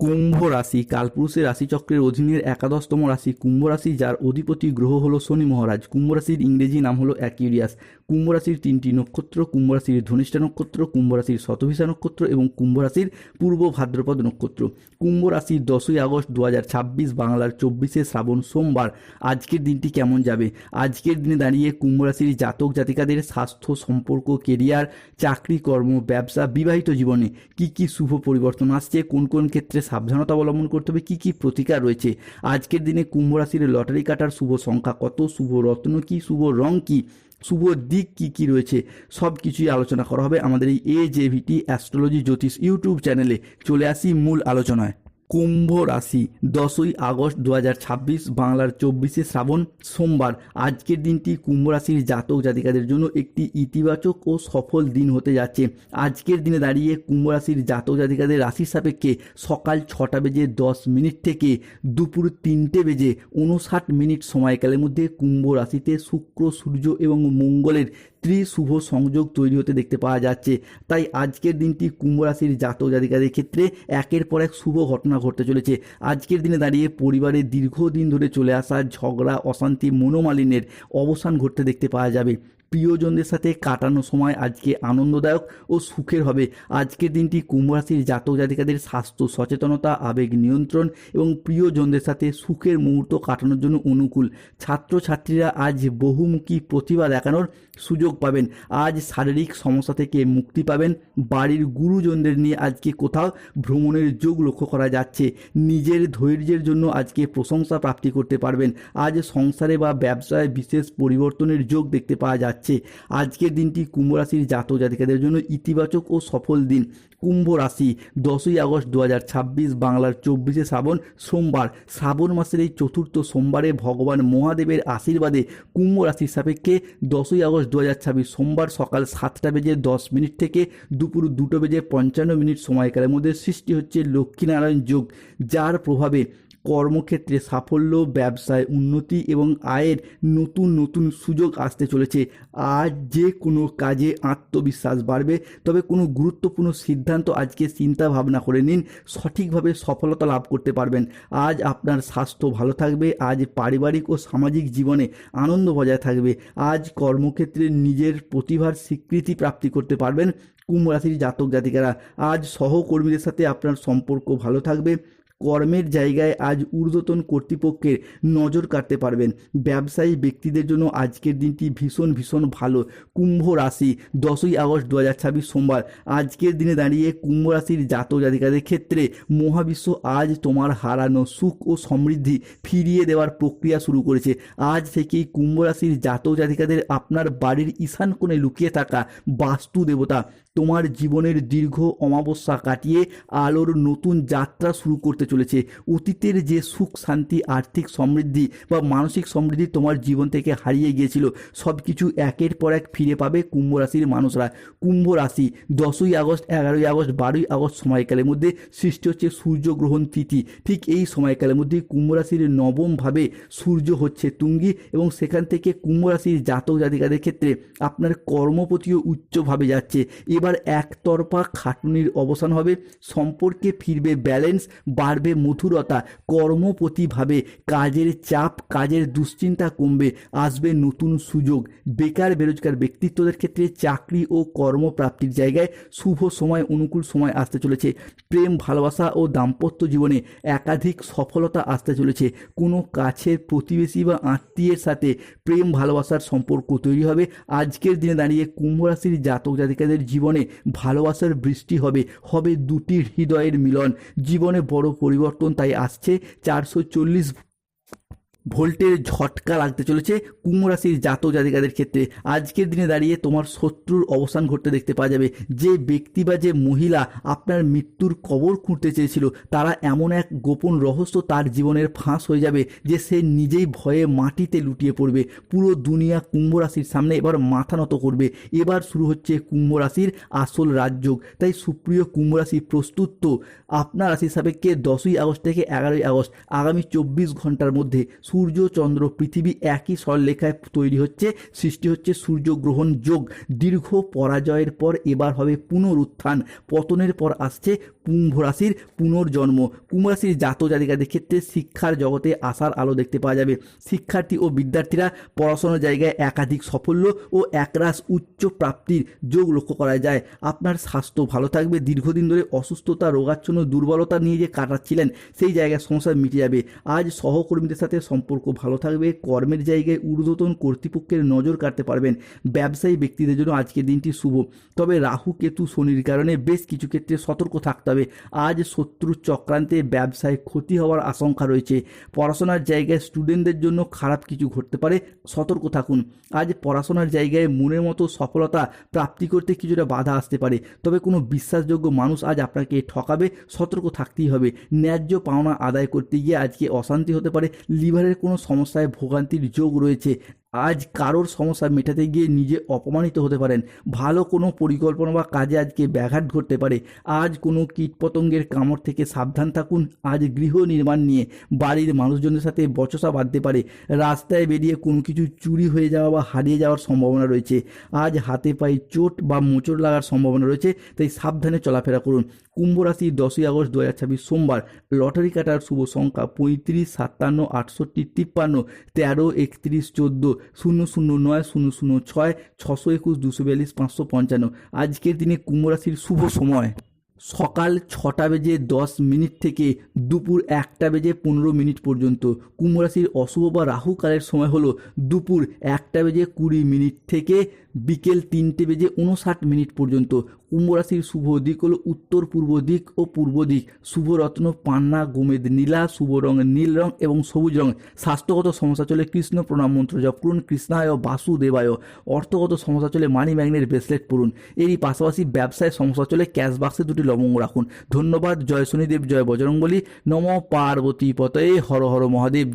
কুম্ভ রাশি কালপুরুষের রাশিচক্রের অধীনের একাদশতম রাশি কুম্ভ রাশি, যার অধিপতি গ্রহ হলো শনি মহারাজ। কুম্ভ রাশির ইংরেজি নাম হলো অ্যাকুয়ারিয়াস। কুম্ভ রাশির তিনটি নক্ষত্র: কুম্ভ রাশির ধনিষ্ঠা নক্ষত্র, কুম্ভ রাশির শতভিষা নক্ষত্র এবং কুম্ভ রাশির পূর্ব ভাদ্রপদ নক্ষত্র। কুম্ভ রাশি 10ই আগস্ট 2026 বাংলার 24শে শ্রাবণ সোমবার। আজকের দিনটি কেমন যাবে? আজকের দিনে দাঁড়িয়ে কুম্ভ রাশির জাতক জাতিকাদের স্বাস্থ্য, সম্পর্ক, কেরিয়ার, চাকরি, কর্ম, ব্যবসা, বিবাহিত জীবনে কি কি শুভ পরিবর্তন আসছে, কোন কোন ক্ষেত্রে সাবধানতা অবলম্বন করতে হবে, কি কি প্রতিকার রয়েছে। আজকের দিনে কুম্ভ রাশির লটারি কাটার শুভ সংখ্যা কত, শুভ রত্ন কি, শুভ রং কি, শুভ দিক কি কি রয়েছে, সব কিছুই আলোচনা করা হবে আমাদের এই AJVT অ্যাস্ট্রোলজি জ্যোতিষ ইউটিউব চ্যানেলে। চলে আসি মূল আলোচনায়। কুম্ভ রাশি 10ই আগস্ট 2026 বাংলার 24শে শ্রাবণ সোমবার। আজকের দিনটি কুম্ভ রাশির জাতক জাতিকাদের জন্য একটি ইতিবাচক ও সফল দিন হতে যাচ্ছে। আজকের দিনে দাঁড়িয়ে কুম্ভ রাশির জাতক জাতিকাদের রাশির সাপেক্ষে সকাল 6:10 থেকে দুপুর 3:59 সময়কালের মধ্যে কুম্ভ রাশিতে শুক্র, সূর্য এবং মঙ্গলের ত্রিশুভ সংযোগ তৈরি হতে দেখতে পাওয়া যাচ্ছে। তাই আজকের দিনটি কুম্ভ রাশির জাতক জাতিকাদের ক্ষেত্রে একের পর এক শুভ ঘটনা ঘটতে চলেছে। আজকের দিনে দাঁড়িয়ে পরিবারে দীর্ঘদিন ধরে চলে আসা ঝগড়া, অশান্তি, মনোমালিন্যের অবসান ঘটতে দেখতে পাওয়া যাবে। প্রিয়জনদের সাথে কাটানো সময় আজকে আনন্দদায়ক ও সুখের হবে। আজকের দিনটি কুম্ভ রাশির জাতক জাতিকাদের স্বাস্থ্য সচেতনতা, আবেগ নিয়ন্ত্রণ এবং প্রিয়জনদের সাথে সুখের মুহূর্ত কাটানোর জন্য অনুকূল। ছাত্রছাত্রীরা আজ বহুমুখী প্রতিভা দেখানোর সুযোগ পাবেন। আজ শারীরিক সমস্যা থেকে মুক্তি পাবেন। বাড়ির গুরুজনদের নিয়ে আজকে কোথাও ভ্রমণের যোগ লক্ষ্য করা যাচ্ছে। নিজের ধৈর্যের জন্য আজকে প্রশংসা প্রাপ্তি করতে পারবেন। আজ সংসারে বা ব্যবসায় বিশেষ পরিবর্তনের যোগ দেখতে পাওয়া যাচ্ছে। আজকের দিনটি কুম্ভ রাশির জাতক জাতিকাদের জন্য ইতিবাচক ও সফল দিন। কুম্ভ রাশি 10ই আগস্ট 2026 বাংলার 24শে শ্রাবণ সোমবার। শ্রাবণ মাসের এই চতুর্থ সোমবারে ভগবান মহাদেবের আশীর্বাদে কুম্ভ রাশির সাপেক্ষে 10ই আগস্ট 2026 সোমবার সকাল 7:10 থেকে দুপুর 2:55 সময়কালের মধ্যে সৃষ্টি হচ্ছে লক্ষ্মীনারায়ণ যোগ, যার প্রভাবে কর্মক্ষেত্রে সাফল্য, ব্যবসায় উন্নতি এবং আয়ের নতুন নতুন সুযোগ আসতে চলেছে। আজ যে কোনো কাজে আত্মবিশ্বাস বাড়বে। তবে কোনো গুরুত্বপূর্ণ সিদ্ধান্ত আজকে চিন্তা ভাবনা করে নিন, সঠিকভাবে সফলতা লাভ করতে পারবেন। আজ আপনার স্বাস্থ্য ভালো থাকবে। আজ পারিবারিক ও সামাজিক জীবনে আনন্দ বজায় থাকবে। আজ কর্মক্ষেত্রে নিজের প্রতিভার স্বীকৃতি প্রাপ্তি করতে পারবেন কুম্ভ রাশির জাতক জাতিকারা। আজ সহকর্মীদের সাথে আপনার সম্পর্ক ভালো থাকবে। কর্মের জায়গায় আজ ঊর্ধ্বতন কর্তৃপক্ষের নজর কাটতে পারবেন। ব্যবসায়ী ব্যক্তিদের জন্য আজকের দিনটি ভীষণ ভীষণ ভালো। কুম্ভ রাশি 10ই আগস্ট 2026 সোমবার। আজকের দিনে দাঁড়িয়ে কুম্ভ রাশির জাতক জাতিকাদের ক্ষেত্রে মহাবিশ্ব আজ তোমার হারানো সুখ ও সমৃদ্ধি ফিরিয়ে দেওয়ার প্রক্রিয়া শুরু করেছে। আজ থেকেই কুম্ভ রাশির জাতক জাতিকাদের আপনার বাড়ির ঈশান কোণে লুকিয়ে থাকা বাস্তু দেবতা তোমার জীবনের দীর্ঘ অমাবস্যা কাটিয়ে আলোর নতুন যাত্রা শুরু করতে চলেছে। অতীতের যে সুখ, শান্তি, আর্থিক সমৃদ্ধি বা মানসিক সমৃদ্ধি তোমার জীবন থেকে হারিয়ে গিয়েছিল, সব কিছু একের পর এক ফিরে পাবে কুম্ভ রাশির মানুষরা। কুম্ভ রাশি 10ই আগস্ট, 11ই আগস্ট, 12ই আগস্ট সময়কালের মধ্যে সৃষ্টি হচ্ছে সূর্যগ্রহণ তিথি। ঠিক এই সময়কালের মধ্যে কুম্ভ রাশির নবমভাবে সূর্য হচ্ছে তুঙ্গি এবং সেখান থেকে কুম্ভ রাশির জাতক জাতিকাদের ক্ষেত্রে আপনার কর্মপতিও উচ্চভাবে যাচ্ছে। এবার একতরফা খাটুনির অবসান হবে। সম্পর্কে ফিরবে ব্যালেন্স, বাড়বে মধুরতা। কর্মপ্রতিভাবে কাজের চাপ, কাজের দুশ্চিন্তা কমবে। আসবে নতুন সুযোগ। বেকার বেরোজগার ব্যক্তিত্বদের ক্ষেত্রে চাকরি ও কর্মপ্রাপ্তির জায়গায় শুভ সময়, অনুকূল সময় আসতে চলেছে। প্রেম, ভালোবাসা ও দাম্পত্য জীবনে একাধিক সফলতা আসতে চলেছে। কোনো কাছের প্রতিবেশী বা আত্মীয়ের সাথে প্রেম ভালোবাসার সম্পর্ক তৈরি হবে। আজকের দিনে দাঁড়িয়ে কুম্ভ রাশির জাতক জাতিকাদের জীবনে ভালোবাসার বৃষ্টি হবে। হবে দুটি হৃদয়ের মিলন। জীবনে বড় পরিবর্তন তাই আসছে। 440 ভোল্টের ঝটকা লাগতে চলেছে কুম্ভ রাশির জাতক জাতিকাদের ক্ষেত্রে। আজকের দিনে দাঁড়িয়ে তোমার শত্রুর অবসান ঘটতে দেখতে পাওয়া যাবে। যে ব্যক্তি বা যে মহিলা আপনার মৃত্যুর কবর খুঁড়তে চেয়েছিল, তারা এমন এক গোপন রহস্য তার জীবনের ফাঁস হয়ে যাবে যে সে নিজেই ভয়ে মাটিতে লুটিয়ে পড়বে। পুরো দুনিয়া কুম্ভ রাশির সামনে এবার মাথা নত করবে। এবার শুরু হচ্ছে কুম্ভ রাশির আসল রাজযোগ। তাই সুপ্রিয় কুম্ভ রাশি, প্রস্তুত তো? আপনার রাশির সাপেক্ষে 10ই আগস্ট থেকে 11ই আগস্ট আগামী 24 ঘন্টার মধ্যে সূর্য চন্দ্র পৃথিবী একই সরলরেখায় তৈরি হচ্ছে, সৃষ্টি হচ্ছে সূর্যগ্রহণ যোগ। দীর্ঘ পরাজয়ের পর এবার হবে পুনরুত্থান, পতনের পর আসছে কুম্ভ রাশির পুনর্জন্ম। কুম্ভ রাশির জাতজাতিকাদের ক্ষেত্রে শিক্ষার জগতে আশার আলো দেখতে পাওয়া যাবে। শিক্ষার্থী ও বিদ্যার্থীরা পড়াশোনার জায়গায় একাধিক সাফল্য ও একরাশ উচ্চ প্রাপ্তির যোগ লক্ষ্য করা যায়। আপনার স্বাস্থ্য ভালো থাকবে। দীর্ঘদিন ধরে অসুস্থতা, রোগাচ্ছন্ন, দুর্বলতা নিয়ে যে কাটাচ্ছিলেন সেই জায়গায় সমস্যা মিটে যাবে। আজ সহকর্মীদের সাথে সম্পর্ক ভালো থাকবে। কর্মের জায়গায় ঊর্ধ্বতন কর্তৃপক্ষের নজর কাটতে পারবেন। ব্যবসায়ী ব্যক্তিদের জন্য আজকের দিনটি শুভ, তবে রাহু কেতু শনির কারণে বেশ কিছু ক্ষেত্রে সতর্ক থাকতে হবে। আজ শত্রু চক্রান্তে ব্যবসায় ক্ষতি হওয়ার আশঙ্কা রয়েছে। পড়াশোনার জায়গায় স্টুডেন্টদের জন্য খারাপ কিছু ঘটতে পারে, সতর্ক থাকুন। আজ পড়াশোনার জায়গায় মনের মতো সফলতা প্রাপ্তি করতে কিছুটা বাধা আসতে পারে, তবে কোনো বিশ্বাসযোগ্য মানুষ আজ আপনাকে ঠকাবে, সতর্ক থাকতেই হবে। ন্যায্য পাওনা আদায় করতে গিয়ে আজকে অশান্তি হতে পারে। লিভারের কোনো সমস্যায় ভোগান্তির যোগ রয়েছে। আজ কারোর সমস্যা মেটাতে গিয়ে নিজে অপমানিত হতে পারেন। ভালো কোনো পরিকল্পনা বা কাজে আজকে ব্যাঘাত ঘটতে পারে। আজ কোনো কীটপতঙ্গের কামড় থেকে সাবধান থাকুন। আজ গৃহ নির্মাণ নিয়ে বাড়ির মানুষজনের সাথে বচসা বাঁধতে পারে। রাস্তায় বেরিয়ে কোনো কিছু চুরি হয়ে যাওয়া বা হারিয়ে যাওয়ার সম্ভাবনা রয়েছে। আজ হাতে পায়ে চোট বা মোচড় লাগার সম্ভাবনা রয়েছে, তাই সাবধানে চলাফেরা করুন। কুম্ভ রাশি 10ই আগস্ট 2026 সোমবার। লটারি কাটার শুভ সংখ্যা 35, 57, 68, 53, 13, 31, 14, 009, 006, 621, 242, 555। আজকের দিনে কুম্ভ রাশির শুভ সময় সকাল 6টা বেজে 10 মিনিট থেকে দুপুর 1টা বেজে 15 মিনিট পর্যন্ত। কুম্ভ রাশির অশুভ বা রাহুকালের সময় হলো দুপুর 1টা বেজে 20 মিনিট থেকে বিকেল 3টে বেজে 59 মিনিট পর্যন্ত। কুম্ভ রাশির শুভ দিক হলো উত্তর পূর্ব দিক ও পূর্ব দিক। শুভ রত্ন পান্না, গোমেদ নীলা। শুভ রং নীল রং এবং সবুজ রং। স্বাস্থ্যগত সমস্যা চলে কৃষ্ণ প্রণাম মন্ত্র জপ করুন, কৃষ্ণায় বাসুদেবায়। অর্থগত সমস্যা চলে মানি ম্যাগনেট ব্রেসলেট পরুন। এরই পাশাপাশি ব্যবসায় সমস্যা চলে ক্যাশ বাক্সে 2টি লবঙ্গ রাখুন। ধন্যবাদ। জয় শনিদেব, জয় বজরংবলী, নমঃ পার্বতী পতয়ে, হর হর মহাদেব।